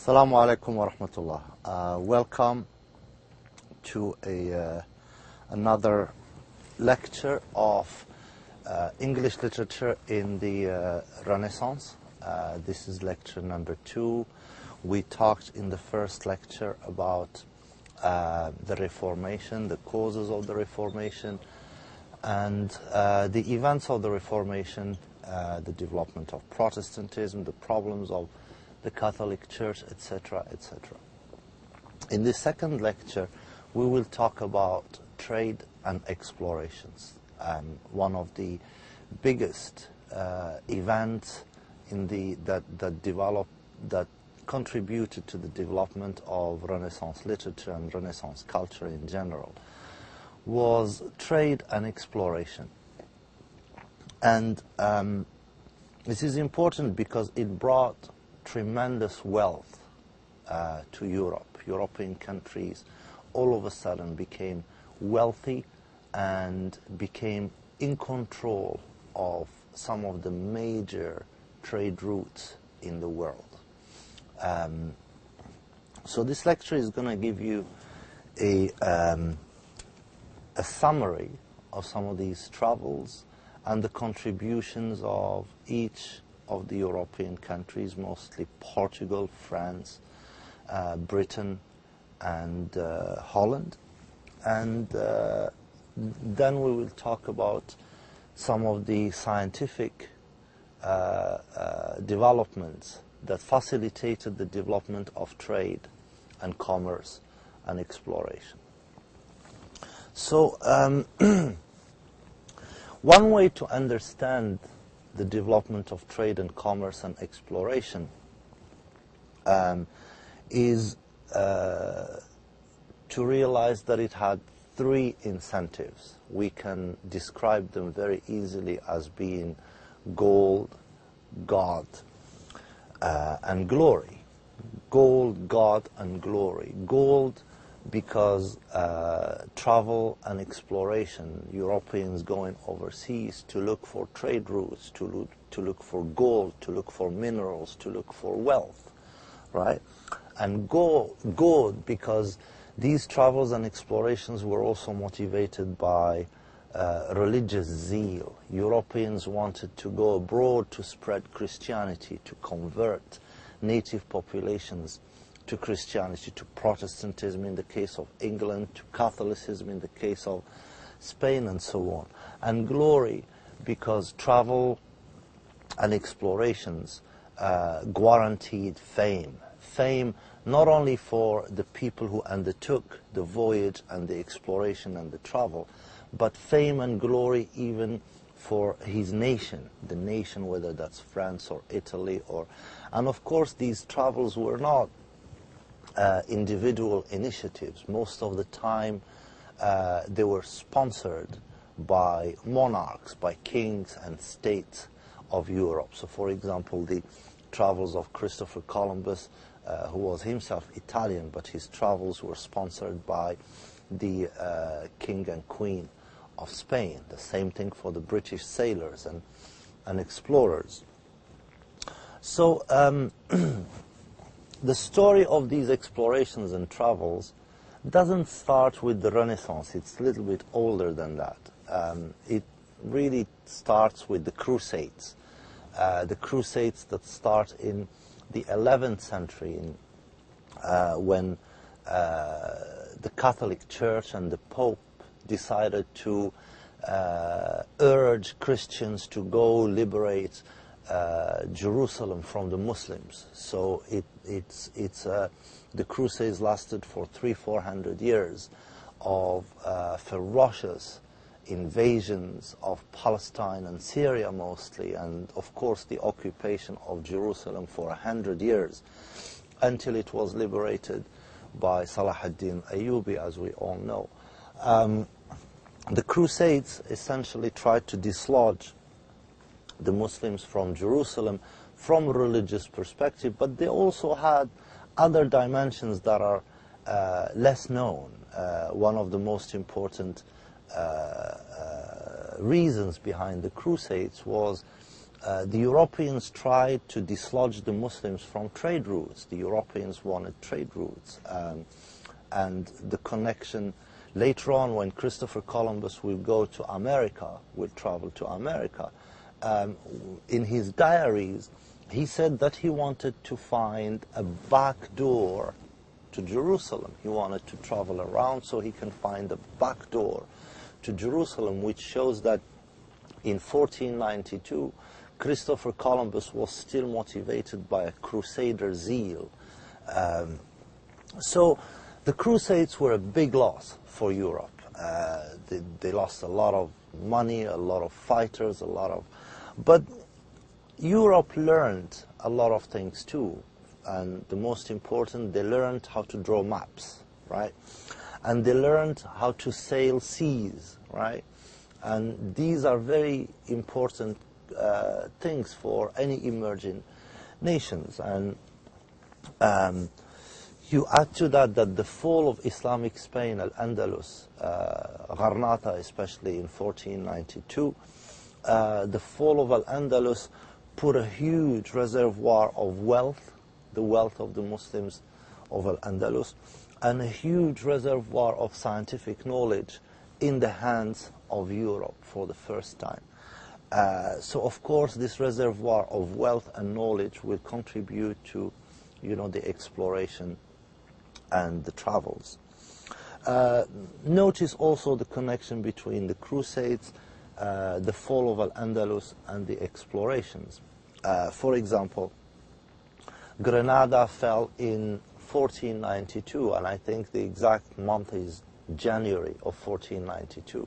Assalamu alaikum wa rahmatullah. Welcome to another lecture of English literature in the Renaissance. This is lecture number 2. We talked in the first lecture about the Reformation, the causes of the Reformation, and the events of the Reformation, the development of Protestantism, the problems of the Catholic Church, etc., etc. In the second lecture, we will talk about trade and explorations. One of the biggest events in that contributed to the development of Renaissance literature and Renaissance culture in general was trade and exploration. And this is important because it brought tremendous wealth to Europe. European countries all of a sudden became wealthy and became in control of some of the major trade routes in the world. So this lecture is going to give you a summary of some of these travels and the contributions of each of the European countries, mostly Portugal, France, Britain, and Holland. And then we will talk about some of the scientific developments that facilitated the development of trade and commerce and exploration. So one way to understand the development of trade and commerce and exploration is to realize that it had three incentives. We can describe them very easily as being gold, God, and glory. Gold, God, and glory. Gold because travel and exploration, Europeans going overseas to look for trade routes, to look for gold, to look for minerals, to look for wealth, right? And gold because these travels and explorations were also motivated by religious zeal. Europeans wanted to go abroad to spread Christianity, to convert native populations to Christianity, to Protestantism in the case of England, to Catholicism in the case of Spain, and so on. And glory, because travel and explorations guaranteed fame. Fame not only for the people who undertook the voyage and the exploration and the travel, but fame and glory even for his nation, the nation, whether that's France or Italy, and of course these travels were not individual initiatives. Most of the time they were sponsored by monarchs, by kings and states of Europe. So for example, the travels of Christopher Columbus, who was himself Italian, but his travels were sponsored by the king and queen of Spain. The same thing for the British sailors and explorers. So the story of these explorations and travels doesn't start with the Renaissance. It's a little bit older than that. It really starts with the Crusades. The Crusades that start in the 11th century when the Catholic Church and the Pope decided to urge Christians to go liberate Jerusalem from the Muslims. So the Crusades lasted for 300-400 years of ferocious invasions of Palestine and Syria mostly, and of course the occupation of Jerusalem for 100 years until it was liberated by Salah ad-Din Ayyubi, as we all know. The Crusades essentially tried to dislodge the Muslims from Jerusalem from a religious perspective, but they also had other dimensions that are less known. One of the most important reasons behind the Crusades was The Europeans tried to dislodge the Muslims from trade routes. The Europeans wanted trade routes. And the connection later on, when Christopher Columbus will go to America, will travel to America, in his diaries, he said that he wanted to find a back door to Jerusalem. He wanted to travel around so he can find a back door to Jerusalem, which shows that in 1492, Christopher Columbus was still motivated by a crusader zeal. So the Crusades were a big loss for Europe. They lost a lot of money, a lot of fighters, but Europe learned a lot of things too. And the most important, they learned how to draw maps, right? And they learned how to sail seas, right? And these are very important things for any emerging nations. And you add to that the fall of Islamic Spain, Al-Andalus, Granada especially in 1492, the fall of Al-Andalus put a huge reservoir of wealth, the wealth of the Muslims of Al-Andalus, and a huge reservoir of scientific knowledge in the hands of Europe for the first time. So of course this reservoir of wealth and knowledge will contribute to, the exploration and the travels. Notice also the connection between the Crusades, the fall of Al-Andalus, and the explorations. For example, Granada fell in 1492, and I think the exact month is January of 1492.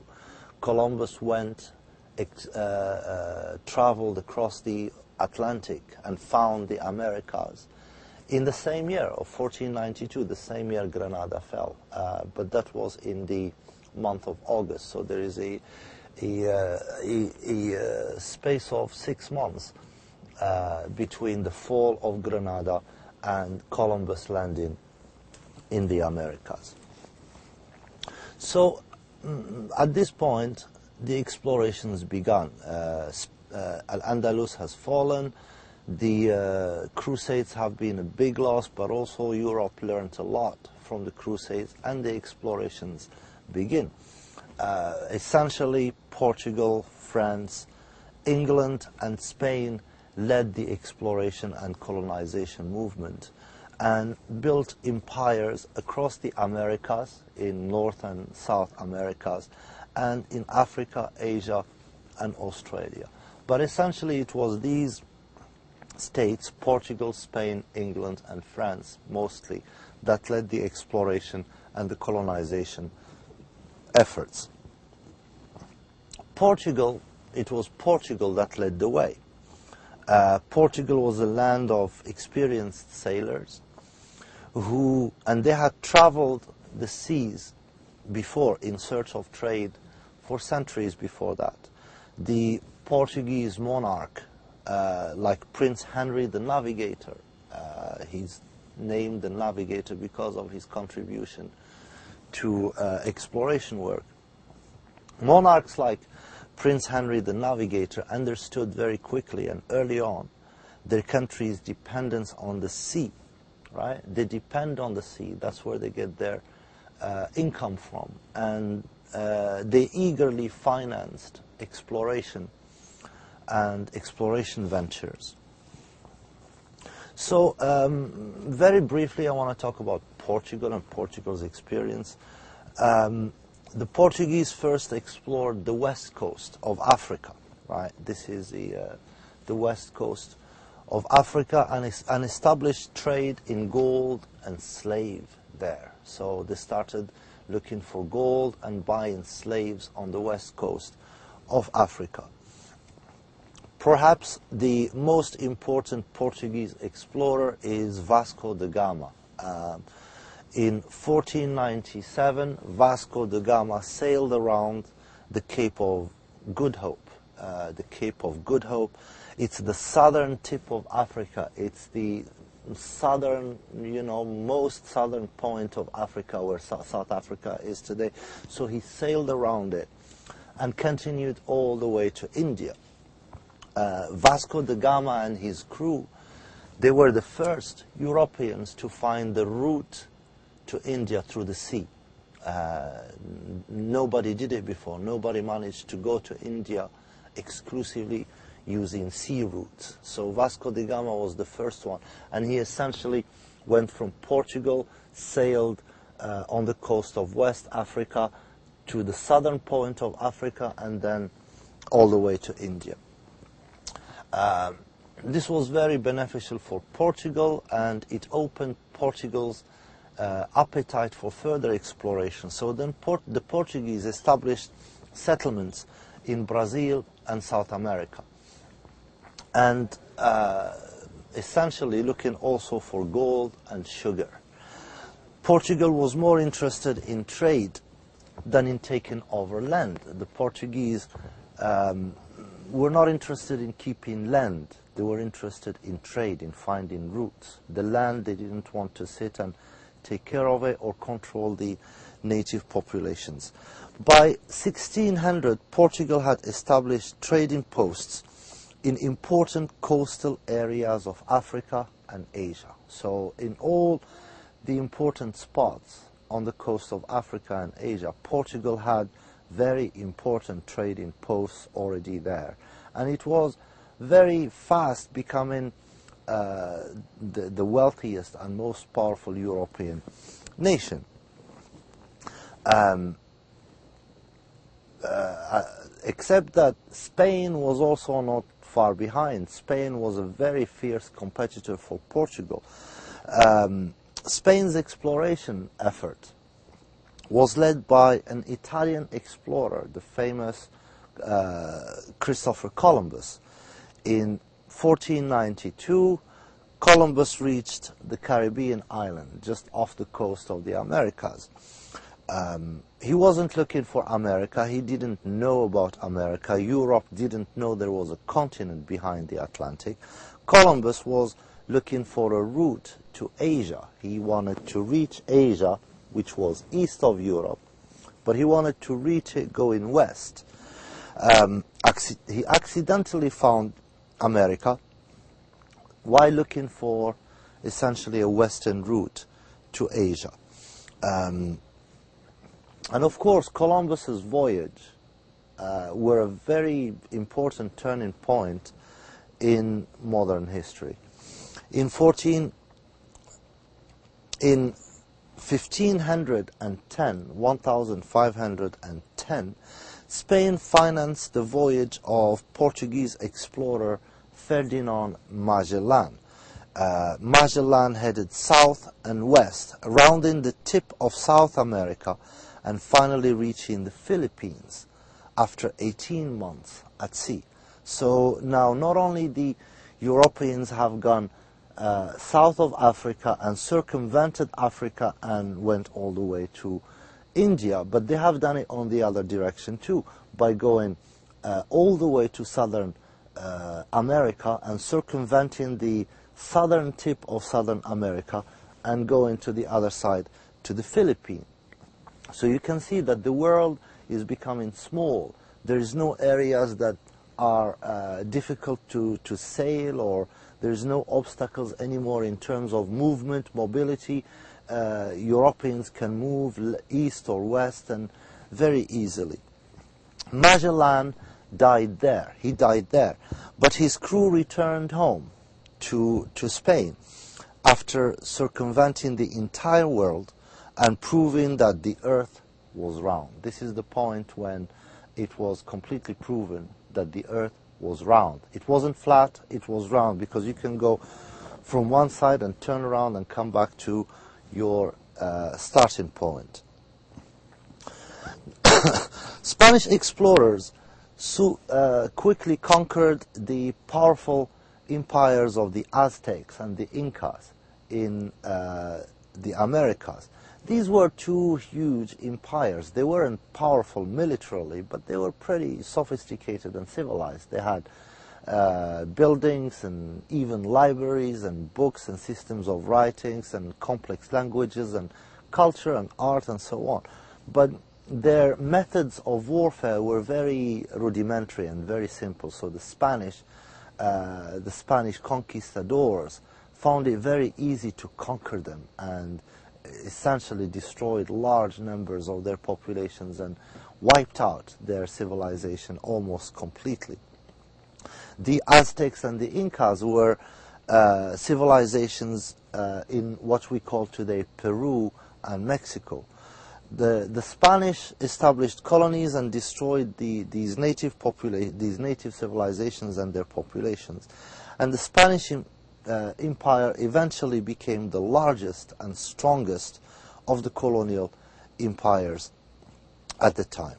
Columbus went, traveled across the Atlantic and found the Americas in the same year of 1492, the same year Granada fell. But that was in the month of August, so there is a space of 6 months between the fall of Granada and Columbus landing in the Americas. So at this point, the explorations began. Al-Andalus has fallen. The Crusades have been a big loss, but also Europe learned a lot from the Crusades, and the explorations begin. Essentially, Portugal, France, England, and Spain led the exploration and colonization movement and built empires across the Americas, in North and South Americas, and in Africa, Asia, and Australia. But essentially it was these states, Portugal, Spain, England, and France mostly, that led the exploration and the colonization efforts. Portugal, it was Portugal that led the way. Portugal was a land of experienced sailors and they had traveled the seas before in search of trade for centuries before that. The Portuguese monarch, like Prince Henry the Navigator, he's named the Navigator because of his contribution to exploration work. Monarchs like Prince Henry the Navigator understood very quickly and early on their country's dependence on the sea, right? They depend on the sea. That's where they get their income from. And they eagerly financed exploration and exploration ventures. So very briefly, I want to talk about Portugal and Portugal's experience. The Portuguese first explored the west coast of Africa, right? This is the west coast of Africa, and established trade in gold and slave there. So they started looking for gold and buying slaves on the west coast of Africa. Perhaps the most important Portuguese explorer is Vasco de Gama. In 1497, Vasco de Gama sailed around the Cape of Good Hope. The Cape of Good Hope, it's the southern tip of Africa. It's the southern, most southern point of Africa, where South Africa is today. So he sailed around it and continued all the way to India. Vasco de Gama and his crew, they were the first Europeans to find the route to India through the sea. Nobody did it before. Nobody managed to go to India exclusively using sea routes. So Vasco de Gama was the first one, and he essentially went from Portugal, sailed on the coast of West Africa to the southern point of Africa, and then all the way to India. This was very beneficial for Portugal, and it opened Portugal's appetite for further exploration. So then the Portuguese established settlements in Brazil and South America, and essentially looking also for gold and sugar. Portugal was more interested in trade than in taking over land. The Portuguese were not interested in keeping land. They were interested in trade, in finding routes. The land, they didn't want to sit and take care of it or control the native populations. By 1600, Portugal had established trading posts in important coastal areas of Africa and Asia. So in all the important spots on the coast of Africa and Asia, Portugal had very important trading posts already there. And it was very fast becoming the wealthiest and most powerful European nation. Except that Spain was also not far behind. Spain was a very fierce competitor for Portugal. Spain's exploration effort was led by an Italian explorer, the famous Christopher Columbus. In 1492, Columbus reached the Caribbean island, just off the coast of the Americas. He wasn't looking for America. He didn't know about America. Europe didn't know there was a continent behind the Atlantic. Columbus was looking for a route to Asia. He wanted to reach Asia, which was east of Europe, but he wanted to reach it going west. He accidentally found America while looking for essentially a western route to Asia. And of course, Columbus's voyage were a very important turning point in modern history. In 1510, Spain financed the voyage of Portuguese explorer Ferdinand Magellan. Magellan headed south and west, rounding the tip of South America and finally reaching the Philippines after 18 months at sea. So now not only the Europeans have gone south of Africa and circumvented Africa and went all the way to India, but they have done it on the other direction too, by going all the way to southern America and circumventing the southern tip of Southern America and going to the other side to the Philippines. So you can see that the world is becoming small. There is no areas that are difficult to sail, or there's no obstacles anymore in terms of movement, mobility. Europeans can move east or west and very easily. Magellan died there. He died there. But his crew returned home to Spain after circumventing the entire world and proving that the earth was round. This is the point when it was completely proven that the earth was round. It wasn't flat, it was round, because you can go from one side and turn around and come back to your starting point. Spanish explorers quickly conquered the powerful empires of the Aztecs and the Incas in the Americas. These were two huge empires. They weren't powerful militarily, but they were pretty sophisticated and civilized. They had buildings and even libraries and books and systems of writings and complex languages and culture and art and so on. But their methods of warfare were very rudimentary and very simple. So the Spanish the Spanish conquistadors found it very easy to conquer them and essentially destroyed large numbers of their populations and wiped out their civilization almost completely. The Aztecs and the Incas were civilizations in what we call today Peru and Mexico. The Spanish established colonies and destroyed these native civilizations and their populations. And the Spanish Empire eventually became the largest and strongest of the colonial empires at the time.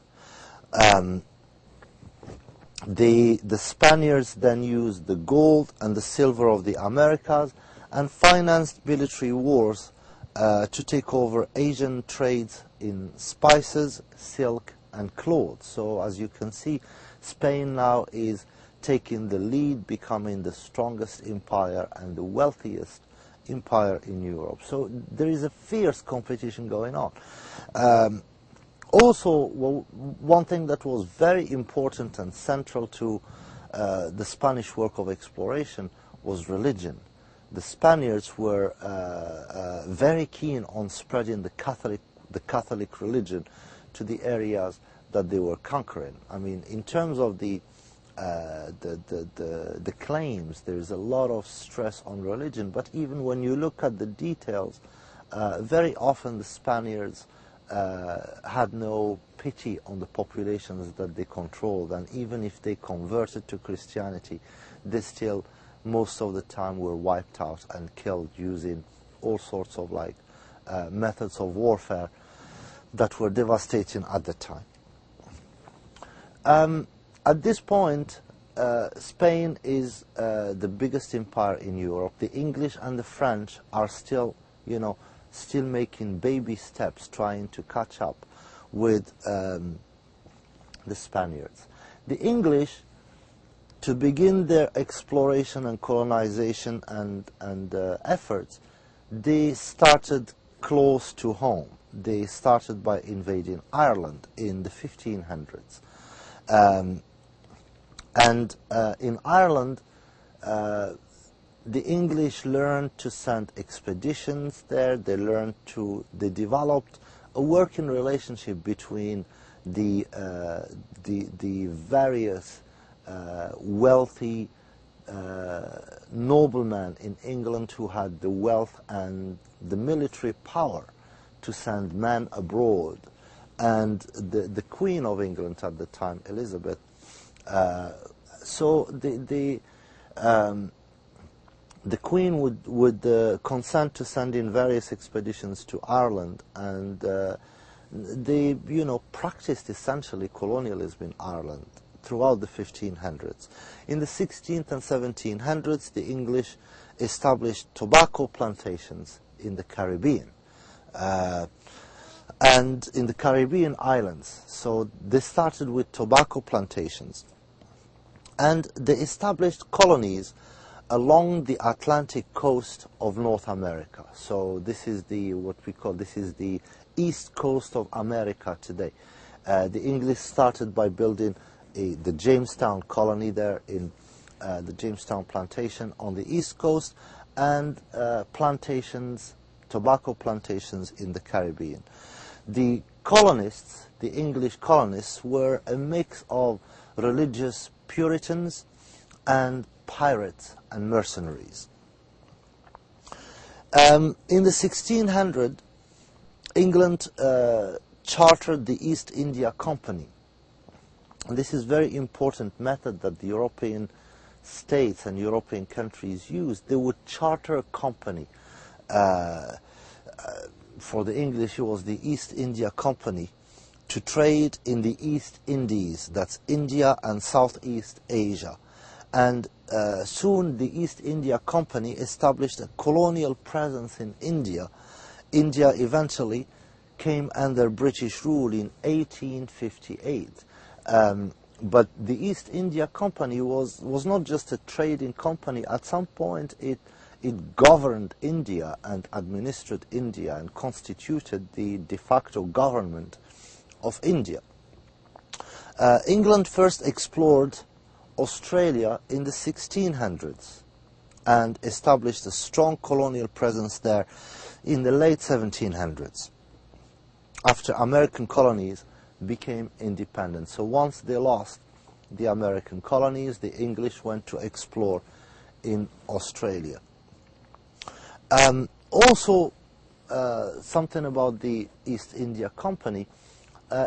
The Spaniards then used the gold and the silver of the Americas and financed military wars to take over Asian trades in spices, silk and clothes. So as you can see, Spain now is taking the lead, becoming the strongest empire and the wealthiest empire in Europe. So there is a fierce competition going on. Also, one thing that was very important and central to the Spanish work of exploration was religion. The Spaniards were very keen on spreading the Catholic religion to the areas that they were conquering. I mean, in terms of the claims, there is a lot of stress on religion, but even when you look at the details, very often the Spaniards had no pity on the populations that they controlled, and even if they converted to Christianity, they still most of the time were wiped out and killed using all sorts of methods of warfare that were devastating at the time. At this point, Spain is the biggest empire in Europe. The English and the French are still, still making baby steps trying to catch up with the Spaniards. The English, to begin their exploration and colonization and efforts, they started close to home. They started by invading Ireland in the 1500s. In Ireland, the English learned to send expeditions there. They developed a working relationship between the various wealthy noblemen in England who had the wealth and the military power to send men abroad, and the Queen of England at the time, Elizabeth. So the Queen would consent to send in various expeditions to Ireland, and they practiced essentially colonialism in Ireland throughout the 1500s. In the 16th and 1700s, the English established tobacco plantations in the Caribbean and in the Caribbean islands. So they started with tobacco plantations, and they established colonies along the Atlantic coast of North America. So this is the east coast of America today. The English started by building the Jamestown colony there in the Jamestown plantation on the east coast, and tobacco plantations in the Caribbean. The colonists, the English colonists, were a mix of religious Puritans and pirates and mercenaries. In the 1600s, England chartered the East India Company. And this is a very important method that the European states and European countries used. They would charter a company. For the English, it was the East India Company, to trade in the East Indies, that's India and Southeast Asia. And soon the East India Company established a colonial presence in India. India eventually came under British rule in 1858. But the East India Company was not just a trading company. At some point it governed India and administered India and constituted the de facto government of India. England first explored Australia in the 1600s and established a strong colonial presence there in the late 1700s, after American colonies became independent. So once they lost the American colonies, the English went to explore in Australia. Also, something about the East India Company,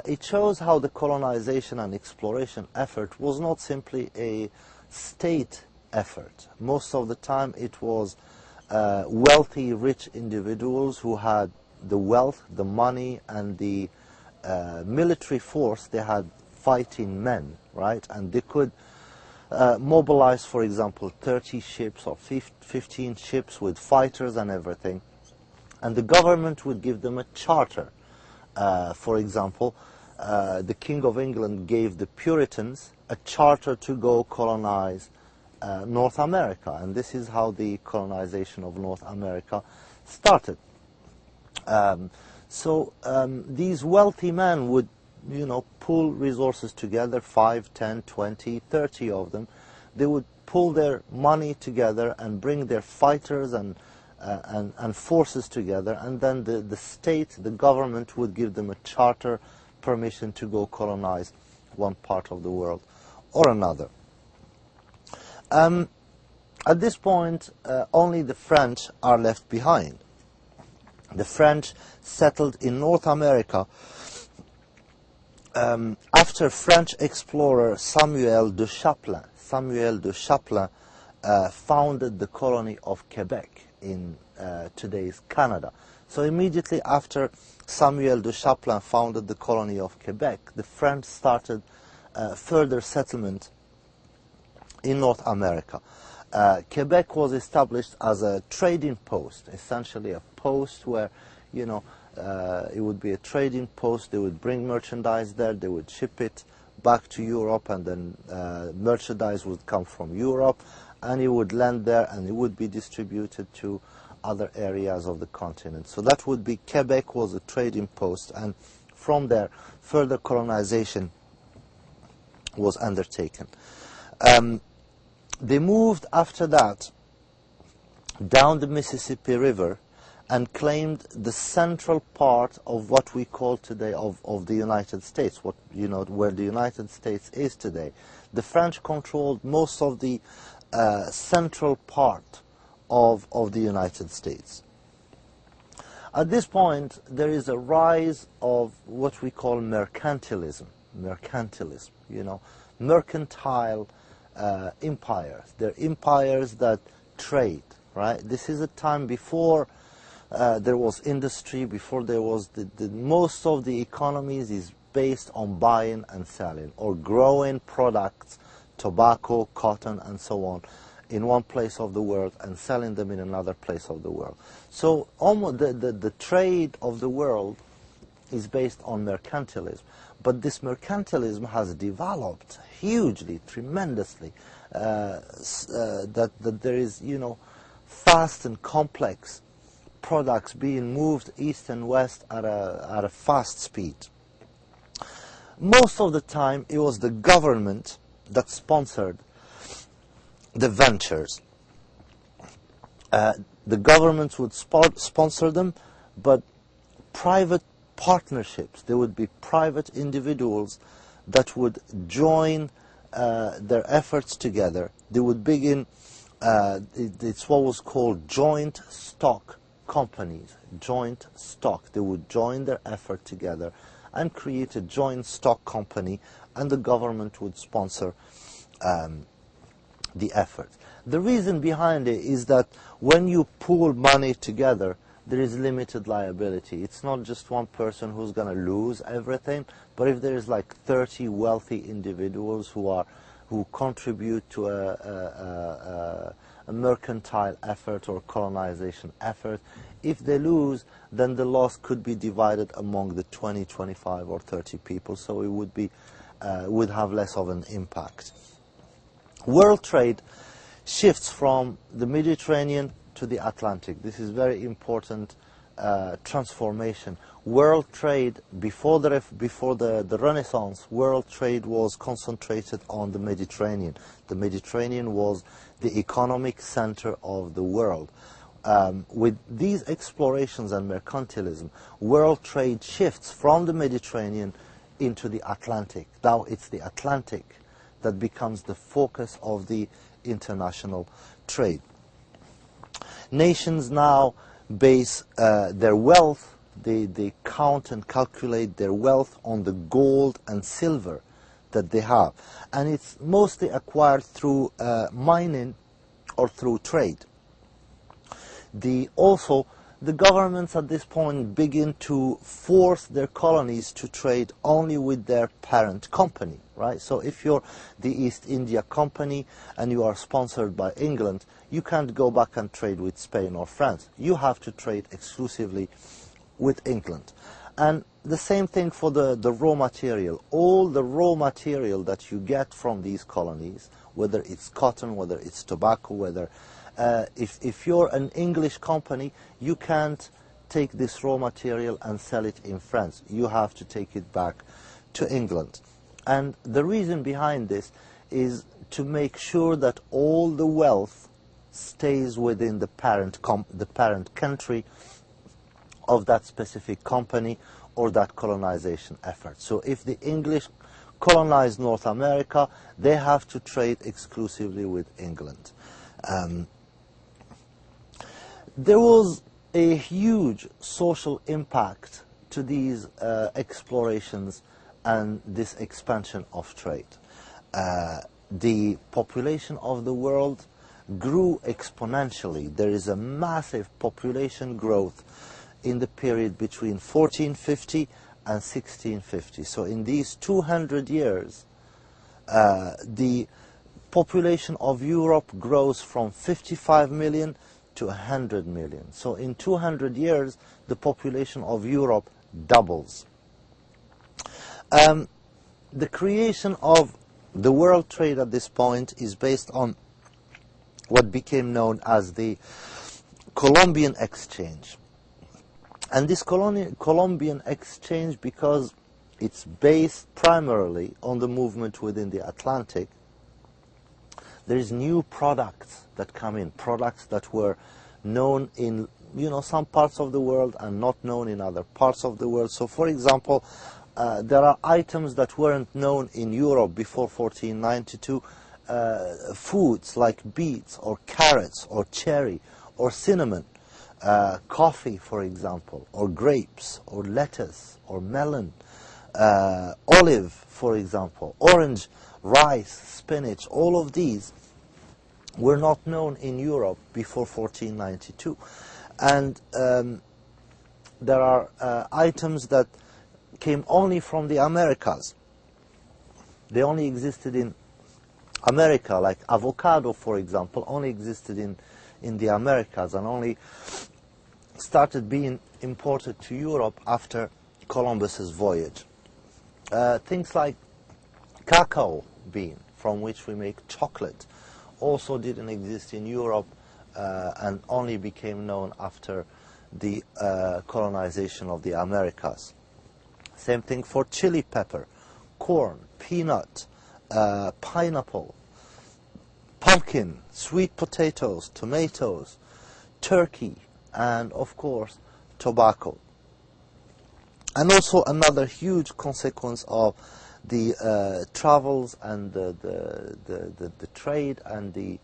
it shows how the colonization and exploration effort was not simply a state effort. Most of the time it was wealthy, rich individuals who had the wealth, the money, and the military force. They had fighting men, right? And they could mobilize, for example, 30 ships or 15 ships with fighters and everything. And the government would give them a charter. For example, the King of England gave the Puritans a charter to go colonize North America. And this is how the colonization of North America started. These wealthy men would, pull resources together, 5, 10, 20, 30 of them. They would pull their money together and bring their fighters and forces together, and then the state, the government, would give them a charter permission to go colonize one part of the world or another. At this point, only the French are left behind. The French settled in North America after French explorer Samuel de Champlain. Samuel de Champlain founded the colony of Quebec in today's Canada. So immediately after Samuel de Champlain founded the colony of Quebec, the French started further settlement in North America. Quebec was established as a trading post, essentially a post where, it would be a trading post. They would bring merchandise there, they would ship it back to Europe, and then merchandise would come from Europe, and it would land there, and it would be distributed to other areas of the continent. So that would be, Quebec was a trading post, and from there, further colonization was undertaken. They moved after that down the Mississippi River and claimed the central part of what we call today of the United States, where the United States is today. The French controlled most of the central part of the United States. At this point, there is a rise of what we call mercantilism. Mercantile empires. They're empires that trade, right? This is a time before there was industry, before there was most of the economies is based on buying and selling, or growing products, tobacco, cotton, and so on, in one place of the world and selling them in another place of the world. So almost the trade of the world is based on mercantilism. But this mercantilism has developed hugely, tremendously, that there is, fast and complex products being moved east and west at a fast speed. Most of the time, it was the government that sponsored the ventures. The governments would sponsor them, but private partnerships, there would be private individuals that would join their efforts together. They would begin, it's what was called joint stock companies, joint stock. They would join their effort together and create a joint stock company, and the government would sponsor the effort. The reason behind it is that when you pool money together, there is limited liability. It's not just one person who's going to lose everything, but if there is like 30 wealthy individuals who contribute to a mercantile effort or colonization effort, if they lose, then the loss could be divided among the 20, 25, or 30 people, so it would have less of an impact. World trade shifts from the Mediterranean to the Atlantic. This is very important transformation. World trade, before the Renaissance, world trade was concentrated on the Mediterranean. The Mediterranean was the economic center of the world. With these explorations and mercantilism, world trade shifts from the Mediterranean into the Atlantic. Now it's the Atlantic that becomes the focus of the international trade. Nations now base their wealth, they count and calculate their wealth on the gold and silver that they have. And it's mostly acquired through mining or through trade. Also, the governments at this point begin to force their colonies to trade only with their parent company, right? So if you're the East India Company and you are sponsored by England, you can't go back and trade with Spain or France. You have to trade exclusively with England. And the same thing for the raw material. All the raw material that you get from these colonies, whether it's cotton, whether it's tobacco, whether if you're an English company, you can't take this raw material and sell it in France. You have to take it back to England. And the reason behind this is to make sure that all the wealth stays within the parent country of that specific company or that colonization effort. So if the English colonize North America, they have to trade exclusively with England. There was a huge social impact to these explorations and this expansion of trade. The population of the world grew exponentially. There is a massive population growth in the period between 1450 and 1650. So in these 200 years, the population of Europe grows from 55 million to 100 million. So in 200 years, the population of Europe doubles. The creation of the world trade at this point is based on what became known as the Columbian Exchange. And this Columbian Exchange, because it's based primarily on the movement within the Atlantic, there is new products that come in, products that were known in some parts of the world and not known in other parts of the world. So for example, there are items that weren't known in Europe before 1492, foods like beets or carrots or cherry or cinnamon, coffee, for example, or grapes or lettuce or melon, olive, for example, orange, rice, spinach. All of these were not known in Europe before 1492. And there are items that came only from the Americas. They only existed in America, like avocado, for example, only existed in the Americas and only started being imported to Europe after Columbus's voyage. Things like cacao bean, from which we make chocolate, also didn't exist in Europe and only became known after the colonization of the Americas. Same thing for chili pepper, corn, peanut, pineapple, pumpkin, sweet potatoes, tomatoes, turkey, and of course tobacco. And also another huge consequence of the travels and the trade and the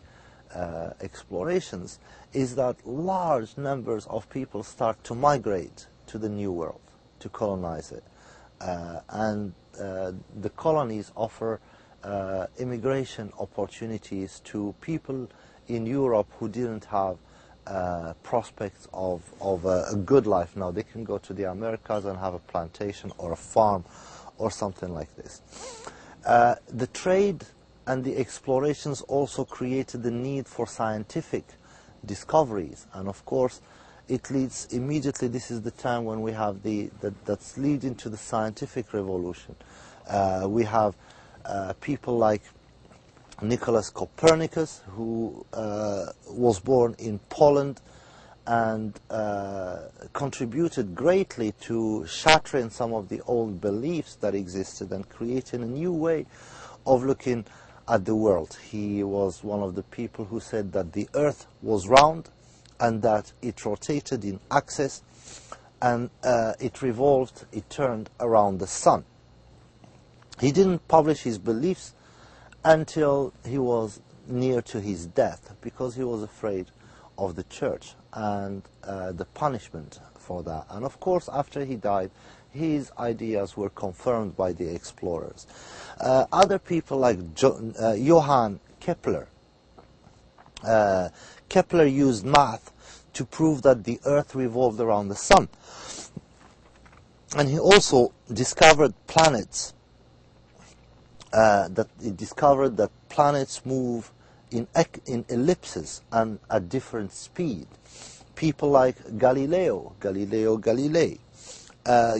explorations is that large numbers of people start to migrate to the New World, to colonize it. And the colonies offer immigration opportunities to people in Europe who didn't have prospects of a good life. Now they can go to the Americas and have a plantation or a farm or something like this. The trade and the explorations also created the need for scientific discoveries, and of course it leads immediately, this is the time when we have that's leading to the scientific revolution. We have people like Nicholas Copernicus, who was born in Poland and contributed greatly to shattering some of the old beliefs that existed and creating a new way of looking at the world. He was one of the people who said that the earth was round and that it rotated in axis, and it revolved, it turned around the sun. He didn't publish his beliefs until he was near to his death, because he was afraid of the church and the punishment for that. And of course, after he died, his ideas were confirmed by the explorers. Other people like Johann Kepler. Kepler used math to prove that the earth revolved around the sun. And he also discovered planets, that he discovered that planets move in ellipses and at different speed. People like Galileo Galilei.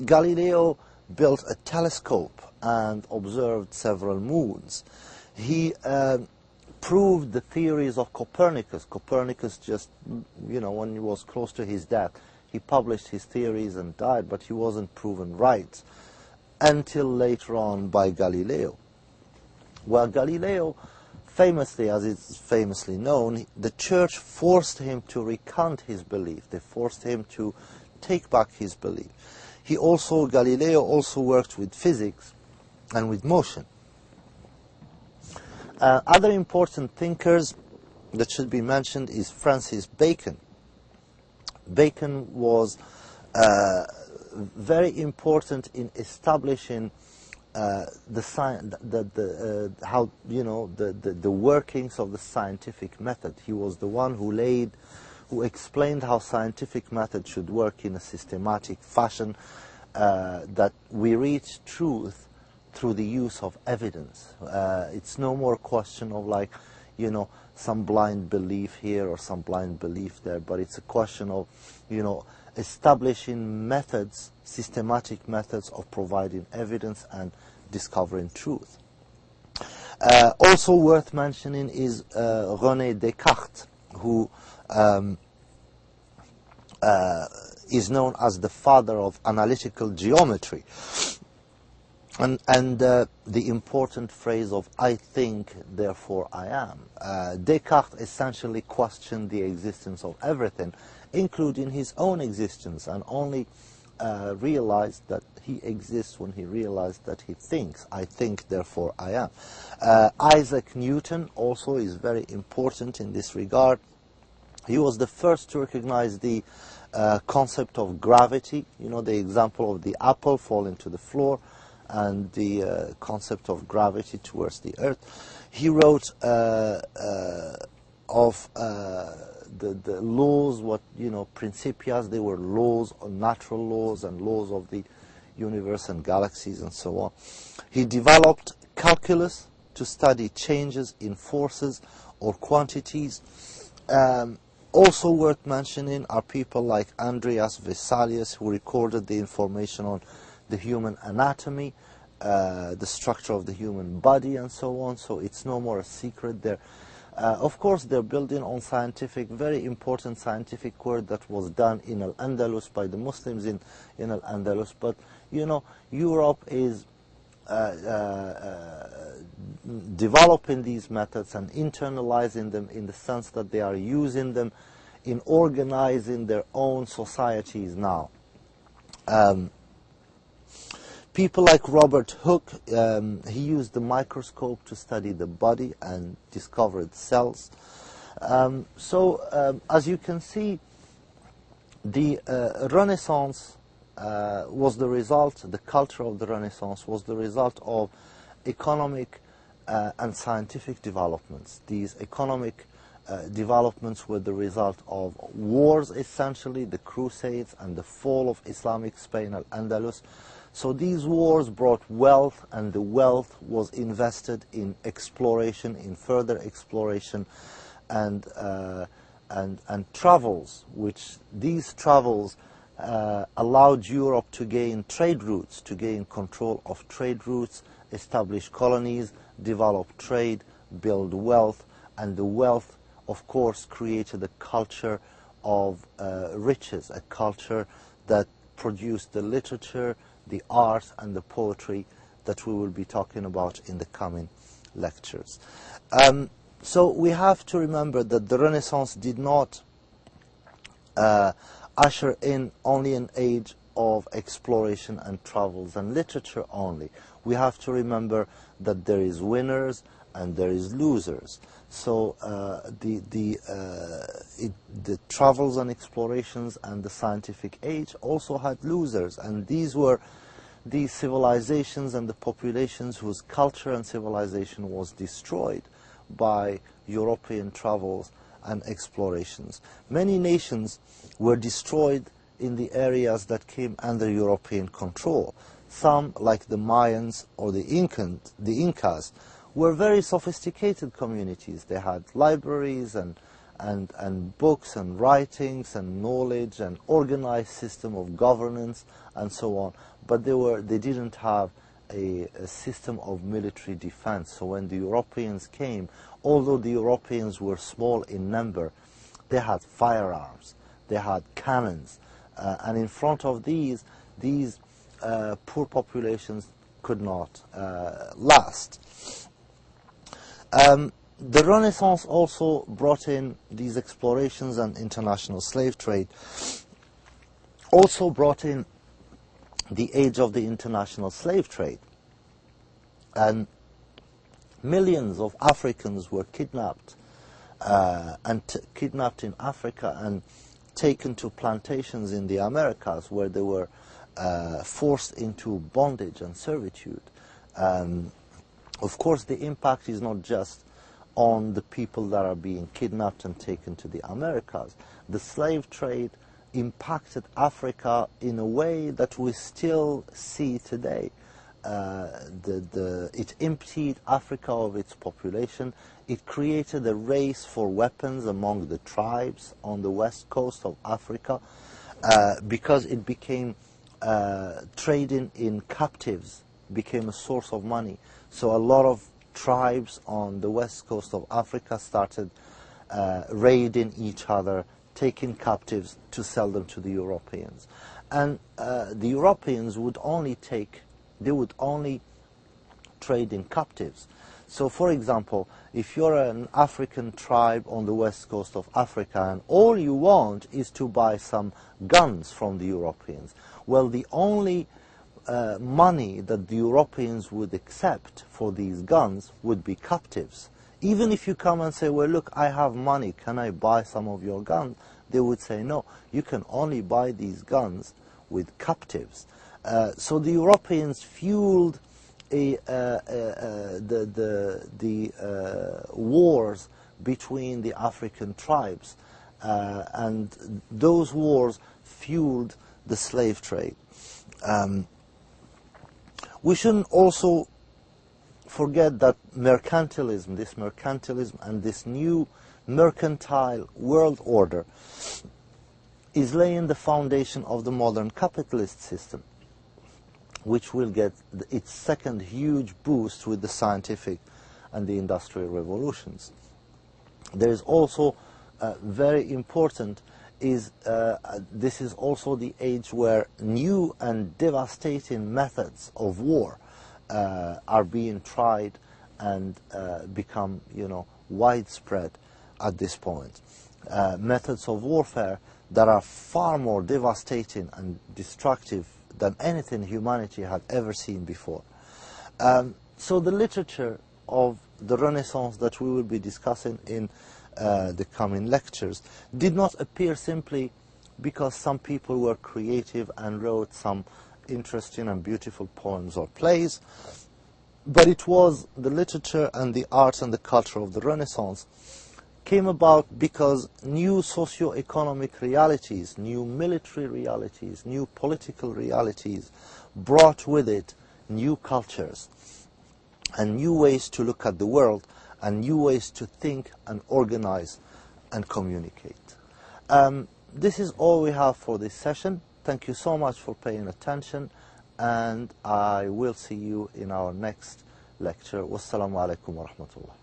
Galileo built a telescope and observed several moons. He proved the theories of Copernicus. Copernicus just, when he was close to his death, he published his theories and died, but he wasn't proven right until later on by Galileo. Well, Galileo, famously, as it's famously known, the church forced him to recant his belief. They forced him to take back his belief. Galileo also worked with physics and with motion. Other important thinkers that should be mentioned is Francis Bacon. Bacon was very important in establishing the workings of the scientific method. He was the one who explained how scientific method should work in a systematic fashion, that we reach truth through the use of evidence. It's no more question of some blind belief here or some blind belief there, but it's a question of, establishing methods, systematic methods of providing evidence and discovering truth. Also worth mentioning is Rene Descartes, who is known as the father of analytical geometry. And the important phrase of "I think, therefore I am." Descartes essentially questioned the existence of everything, including his own existence, and only realized that he exists when he realized that he thinks. I think, therefore I am. Isaac Newton also is very important in this regard. He was the first to recognize the concept of gravity, the example of the apple falling to the floor, and the concept of gravity towards the earth. He wrote of the laws, principias. They were laws, natural laws, and laws of the universe and galaxies and so on. He developed calculus to study changes in forces or quantities. Also worth mentioning are people like Andreas Vesalius, who recorded the information on the human anatomy, the structure of the human body, and so on. So it's no more a secret there. Of course, they're building on very important scientific work that was done in Al-Andalus by the Muslims in Al-Andalus. But, Europe is developing these methods and internalizing them in the sense that they are using them in organizing their own societies now. People like Robert Hooke, he used the microscope to study the body and discovered cells. As you can see, the Renaissance was the result, the culture of the Renaissance was the result of economic and scientific developments. These economic developments were the result of wars, essentially, the Crusades and the fall of Islamic Spain, Al-Andalus. So these wars brought wealth, and the wealth was invested in exploration, in further exploration, and travels, which these travels allowed Europe to gain trade routes, to gain control of trade routes, establish colonies, develop trade, build wealth, and the wealth, of course, created a culture of riches, a culture that produced the literature, the art, and the poetry that we will be talking about in the coming lectures. So we have to remember that the Renaissance did not usher in only an age of exploration and travels and literature only. We have to remember that there is winners and there is losers. So the travels and explorations and the scientific age also had losers, and these were these civilizations and the populations whose culture and civilization was destroyed by European travels and explorations. Many nations were destroyed in the areas that came under European control. Some, like the Mayans or the Incas, were very sophisticated communities. They had libraries and books and writings and knowledge and organized system of governance and so on. But they didn't have a system of military defense. So when the Europeans came, although the Europeans were small in number, they had firearms, they had cannons, and in front of these poor populations could not last. The Renaissance also brought in these explorations and international slave trade, also brought in the age of the international slave trade. And millions of Africans were kidnapped, kidnapped in Africa and taken to plantations in the Americas, where they were forced into bondage and servitude. Of course, the impact is not just on the people that are being kidnapped and taken to the Americas. The slave trade impacted Africa in a way that we still see today. It emptied Africa of its population. It created a race for weapons among the tribes on the west coast of Africa, because it became trading in captives became a source of money. So a lot of tribes on the west coast of Africa started raiding each other, taking captives to sell them to the Europeans. And the Europeans would only trade in captives. So for example, if you're an African tribe on the west coast of Africa and all you want is to buy some guns from the Europeans, well, the only money that the Europeans would accept for these guns would be captives. Even if you come and say, well, look, I have money, can I buy some of your guns? They would say, no, you can only buy these guns with captives. So the Europeans fueled the wars between the African tribes, and those wars fueled the slave trade. We shouldn't also forget that mercantilism and this new mercantile world order is laying the foundation of the modern capitalist system, which will get its second huge boost with the scientific and the industrial revolutions. There is also very important this is also the age where new and devastating methods of war are being tried and become, widespread at this point. Methods of warfare that are far more devastating and destructive than anything humanity had ever seen before. So the literature of the Renaissance that we will be discussing in the coming lectures did not appear simply because some people were creative and wrote some interesting and beautiful poems or plays, but it was the literature and the arts and the culture of the Renaissance came about because new socio-economic realities, new military realities, new political realities brought with it new cultures and new ways to look at the world and new ways to think and organize and communicate. This is all we have for this session. Thank you so much for paying attention, and I will see you in our next lecture. Wassalamu alaikum wa rahmatullah.